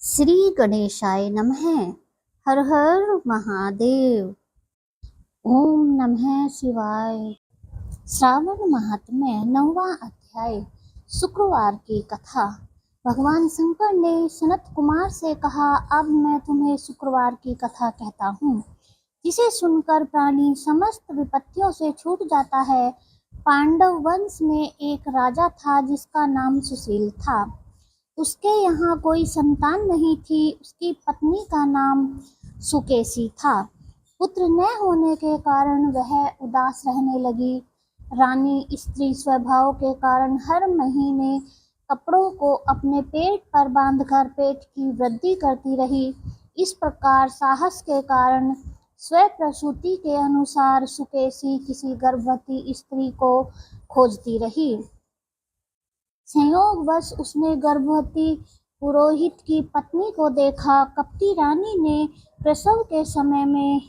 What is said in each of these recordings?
श्री गणेशाय नमः। हर हर महादेव। ओम नमः शिवाय। श्रावण महात्म्य 9वां अध्याय। शुक्रवार की कथा। भगवान शंकर ने सनत कुमार से कहा, अब मैं तुम्हें शुक्रवार की कथा कहता हूँ, जिसे सुनकर प्राणी समस्त विपत्तियों से छूट जाता है। पांडव वंश में एक राजा था जिसका नाम सुशील था। उसके यहाँ कोई संतान नहीं थी। उसकी पत्नी का नाम सुकेशी था। पुत्र न होने के कारण वह उदास रहने लगी। रानी स्त्री स्वभाव के कारण हर महीने कपड़ों को अपने पेट पर बांधकर पेट की वृद्धि करती रही। इस प्रकार साहस के कारण स्वप्रसूति के अनुसार सुकेशी किसी गर्भवती स्त्री को खोजती रही। संयोगवश उसने गर्भवती पुरोहित की पत्नी को देखा। कपटी रानी ने प्रसव के समय में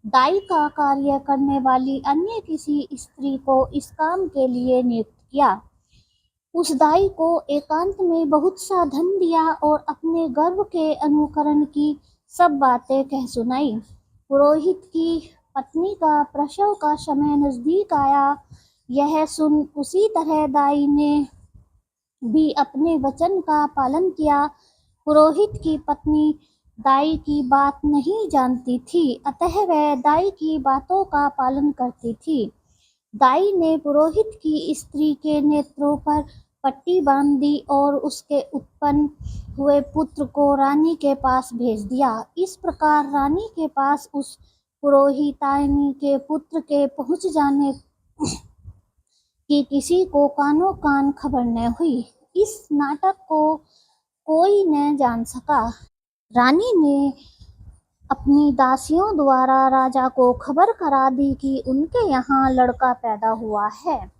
दाई का कार्य करने वाली अन्य किसी स्त्री को इस काम के लिए नियुक्त किया। उस दाई को एकांत में बहुत सा धन दिया और अपने गर्भ के अनुकरण की सब बातें कह सुनाई। पुरोहित की पत्नी का प्रसव का समय नजदीक आया। यह सुन उसी तरह दाई ने भी अपने वचन का पालन किया। पुरोहित की पत्नी दाई की बात नहीं जानती थी, अतः वह दाई की बातों का पालन करती थी। दाई ने पुरोहित की स्त्री के नेत्रों पर पट्टी बांध दी और उसके उत्पन्न हुए पुत्र को रानी के पास भेज दिया। इस प्रकार रानी के पास उस पुरोहितानी के पुत्र के पहुंच जाने कि किसी को कानो कान खबर न हुई। इस नाटक को कोई न जान सका। रानी ने अपनी दासियों द्वारा राजा को खबर करा दी कि उनके यहाँ लड़का पैदा हुआ है।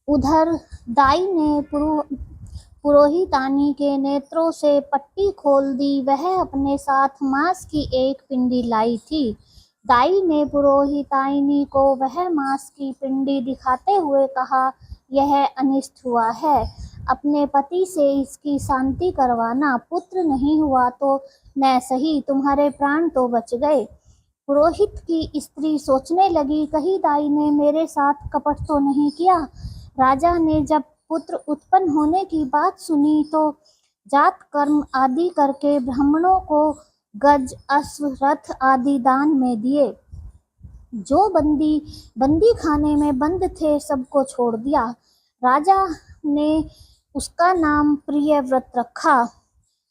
उधर दाई ने पुरोहितानी के नेत्रों से पट्टी खोल दी। वह अपने साथ मांस की एक पिंडी लाई थी। दाई ने पुरोहितानी को वह मांस की पिंडी दिखाते हुए कहा, यह अनिष्ट हुआ है। अपने पति से इसकी शांति करवाना। पुत्र नहीं हुआ तो न सही, तुम्हारे प्राण तो बच गए। पुरोहित की स्त्री सोचने लगी, कहीं दाई ने मेरे साथ कपट तो नहीं किया। राजा ने जब पुत्र उत्पन्न होने की बात सुनी तो जात कर्म आदि करके ब्राह्मणों को गज, अश्व, रथ आदि दान में दिए। जो बंदी खाने में बंद थे सबको छोड़ दिया। राजा ने उसका नाम प्रियव्रत रखा।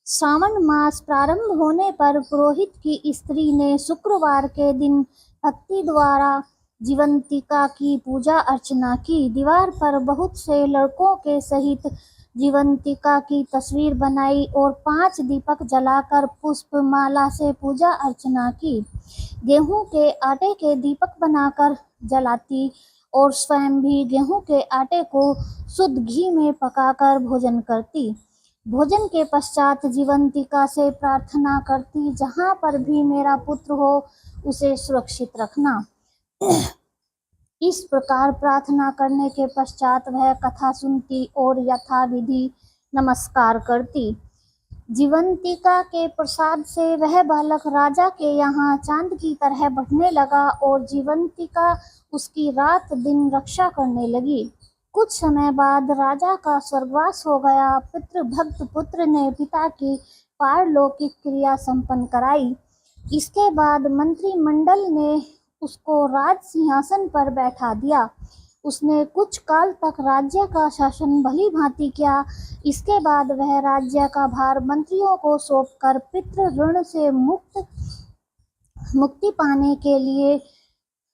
श्रावण मास प्रारंभ होने पर पुरोहित की स्त्री ने शुक्रवार के दिन भक्ति द्वारा जीवंतिका की पूजा अर्चना की। दीवार पर बहुत से लड़कों के सहित जीवंतिका की तस्वीर बनाई और 5 दीपक जलाकर पुष्प माला से पूजा अर्चना की। गेहूं के आटे के दीपक बनाकर जलाती और स्वयं भी गेहूं के आटे को शुद्ध घी में पकाकर भोजन करती। भोजन के पश्चात जीवंतिका से प्रार्थना करती, जहाँ पर भी मेरा पुत्र हो उसे सुरक्षित रखना। इस प्रकार प्रार्थना करने के पश्चात वह कथा सुनती और यथाविधि नमस्कार करती। जीवंतिका के प्रसाद से वह बालक राजा के यहाँ चांद की तरह बढ़ने लगा और जीवंतिका उसकी रात दिन रक्षा करने लगी। कुछ समय बाद राजा का स्वर्गवास हो गया। पितृभक्त पुत्र ने पिता की पारलौकिक क्रिया संपन्न कराई। इसके बाद मंत्रिमंडल ने उसको राज सिंहासन पर बैठा दिया। उसने कुछ काल तक राज्य का शासन भली भांति किया। इसके बाद वह राज्य का भार मंत्रियों को सौंपकर पितृ ऋण से मुक्ति पाने के लिए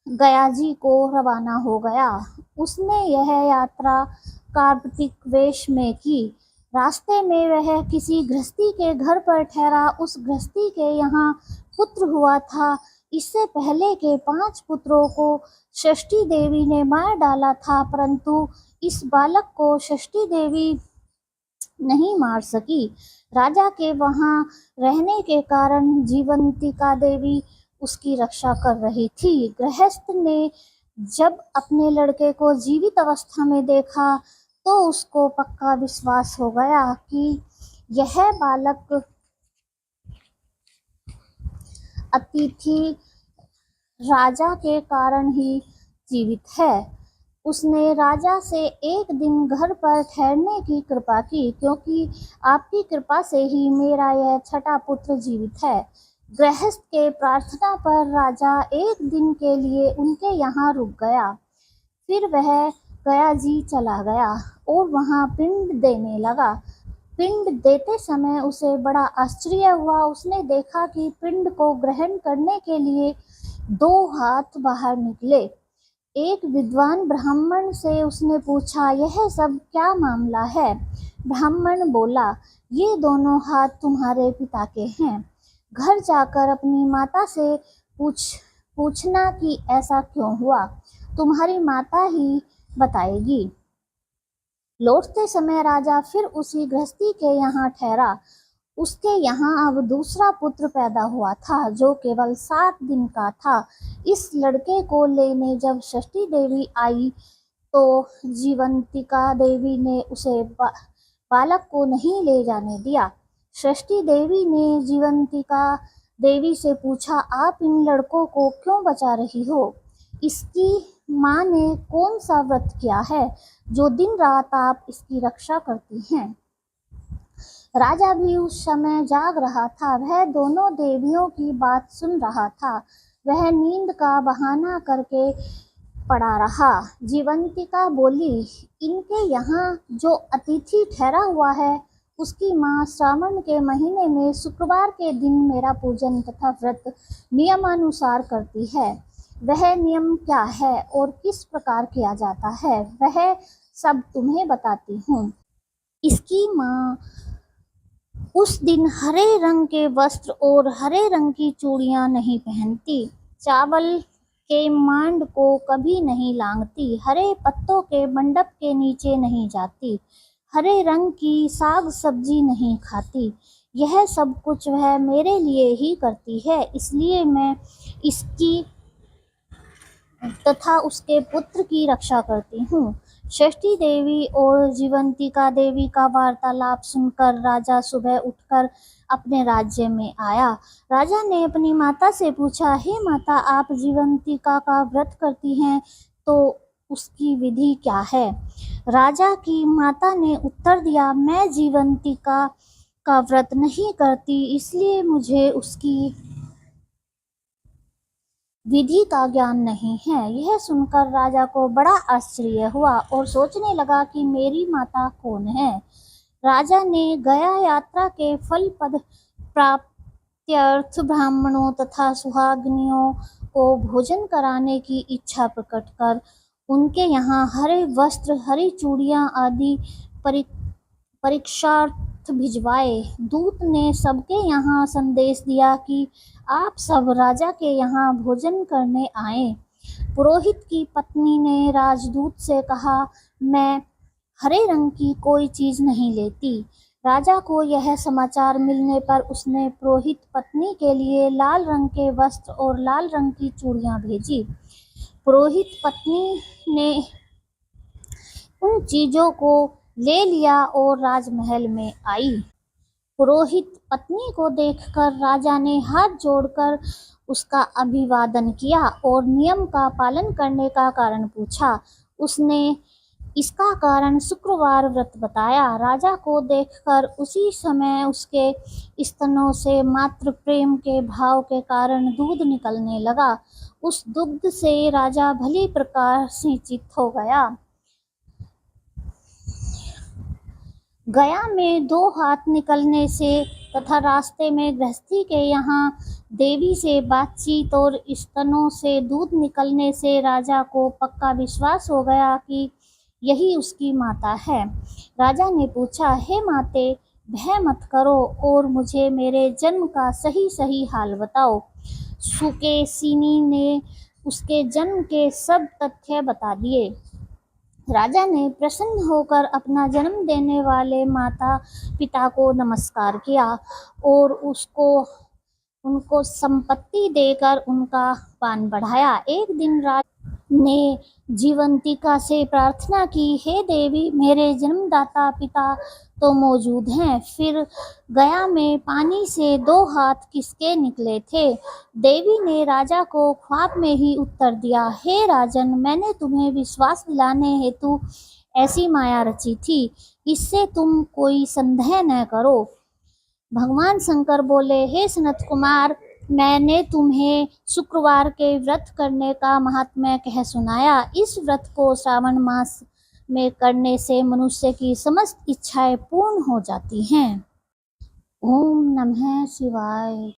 गयाजी को रवाना हो गया। उसने यह यात्रा कार्तिक वेश में की। रास्ते में वह किसी गृहस्थी के घर पर ठहरा। उस गृहस्थी के यहाँ पुत्र हुआ था। इससे पहले के 5 पुत्रों को षष्ठी देवी ने मार डाला था, परंतु इस बालक को षष्ठी देवी नहीं मार सकी। राजा के वहाँ रहने के कारण जीवंतिका देवी उसकी रक्षा कर रही थी। गृहस्थ ने जब अपने लड़के को जीवित अवस्था में देखा तो उसको पक्का विश्वास हो गया कि यह बालक अतिथि राजा के कारण ही जीवित है। उसने राजा से एक दिन घर पर ठहरने की कृपा की, क्योंकि आपकी कृपा से ही मेरा यह छठा पुत्र जीवित है। गृहस्थ के प्रार्थना पर राजा एक दिन के लिए उनके यहाँ रुक गया। फिर वह गया जी चला गया और वहाँ पिंड देने लगा। पिंड देते समय उसे बड़ा आश्चर्य हुआ। उसने देखा कि पिंड को ग्रहण करने के लिए 2 हाथ बाहर निकले। एक विद्वान ब्राह्मण से उसने पूछा, यह सब क्या मामला है? ब्राह्मण बोला, ये दोनों हाथ तुम्हारे पिता के हैं। घर जाकर अपनी माता से पूछना कि ऐसा क्यों हुआ। तुम्हारी माता ही बताएगी। लौटते समय राजा फिर उसी गृहस्थी के यहाँ ठहरा। उसके यहाँ अब दूसरा पुत्र पैदा हुआ था, जो केवल 7 दिन का था। इस लड़के को लेने जब षष्ठी देवी आई तो जीवंतिका देवी ने उसे बालक को नहीं ले जाने दिया। षष्ठी देवी ने जीवंतिका देवी से पूछा, आप इन लड़कों को क्यों बचा रही हो? इसकी माँ ने कौन सा व्रत किया है जो दिन रात आप इसकी रक्षा करती हैं? राजा भी उस समय जाग रहा था। वह दोनों देवियों की बात सुन रहा था। वह नींद का बहाना करके पड़ा रहा। जीवंतिका बोली, इनके यहाँ जो अतिथि ठहरा हुआ है, उसकी माँ श्रावण के महीने में शुक्रवार के दिन मेरा पूजन तथा व्रत नियमानुसार करती है। वह नियम क्या है और किस प्रकार किया जाता है, वह सब तुम्हें बताती हूँ। इसकी माँ उस दिन हरे रंग के वस्त्र और हरे रंग की चूड़ियाँ नहीं पहनती, चावल के मांड को कभी नहीं लांघती, हरे पत्तों के मंडप के नीचे नहीं जाती, हरे रंग की साग सब्जी नहीं खाती। यह सब कुछ वह मेरे लिए ही करती है, इसलिए मैं इसकी तथा उसके पुत्र की रक्षा करती हूँ। षष्ठी देवी और जीवंतिका देवी का वार्तालाप सुनकर राजा सुबह उठकर अपने राज्य में आया। राजा ने अपनी माता से पूछा, हे माता, आप जीवंतिका का व्रत करती हैं तो उसकी विधि क्या है? राजा की माता ने उत्तर दिया, मैं जीवंतिका का व्रत नहीं करती, इसलिए मुझे उसकी विधि का ज्ञान नहीं है। यह सुनकर राजा को बड़ा आश्चर्य हुआ और सोचने लगा कि मेरी माता कौन है। राजा ने गया यात्रा के फल पद प्राप्त्यर्थ ब्राह्मणों तथा सुहागिनियों को भोजन कराने की इच्छा प्रकट कर उनके यहाँ हरे वस्त्र, हरी चूड़ियाँ आदि परीक्षार्थ भिजवाए। दूत ने सबके यहाँ संदेश दिया कि आप सब राजा के यहाँ भोजन करने आए। पुरोहित की पत्नी ने राजदूत से कहा, मैं हरे रंग की कोई चीज नहीं लेती। राजा को यह समाचार मिलने पर उसने पुरोहित पत्नी के लिए लाल रंग के वस्त्र और लाल रंग की चूड़ियाँ भेजी। पुरोहित पत्नी ने उन चीजों को ले लिया और राजमहल में आई। पुरोहित पत्नी को देखकर राजा ने हाथ जोड़कर उसका अभिवादन किया और नियम का पालन करने का कारण पूछा। उसने इसका कारण शुक्रवार व्रत बताया। राजा को देखकर उसी समय उसके स्तनों से मातृ प्रेम के भाव के कारण दूध निकलने लगा। उस दुग्ध से राजा भली प्रकार सिंचित हो गया। गया में 2 हाथ निकलने से तथा रास्ते में गृहस्थी के यहाँ देवी से बातचीत और स्तनों से दूध निकलने से राजा को पक्का विश्वास हो गया कि यही उसकी माता है। राजा ने पूछा, हे माते, भय मत करो और मुझे मेरे जन्म का सही सही हाल बताओ। सुकेसिनी ने उसके जन्म के सब तथ्य बता दिए। राजा ने प्रसन्न होकर अपना जन्म देने वाले माता पिता को नमस्कार किया और उनको संपत्ति देकर उनका मान बढ़ाया। एक दिन ने जीवंतिका से प्रार्थना की, हे देवी, मेरे जन्मदाता पिता तो मौजूद हैं, फिर गया में पानी से 2 हाथ किसके निकले थे? देवी ने राजा को ख्वाब में ही उत्तर दिया, हे राजन, मैंने तुम्हें विश्वास दिलाने हेतु ऐसी माया रची थी, इससे तुम कोई संदेह न करो। भगवान शंकर बोले, हे सनत कुमार, मैंने तुम्हें शुक्रवार के व्रत करने का महात्म्य कह सुनाया। इस व्रत को श्रावण मास में करने से मनुष्य की समस्त इच्छाएं पूर्ण हो जाती हैं। ओम नमः शिवाय।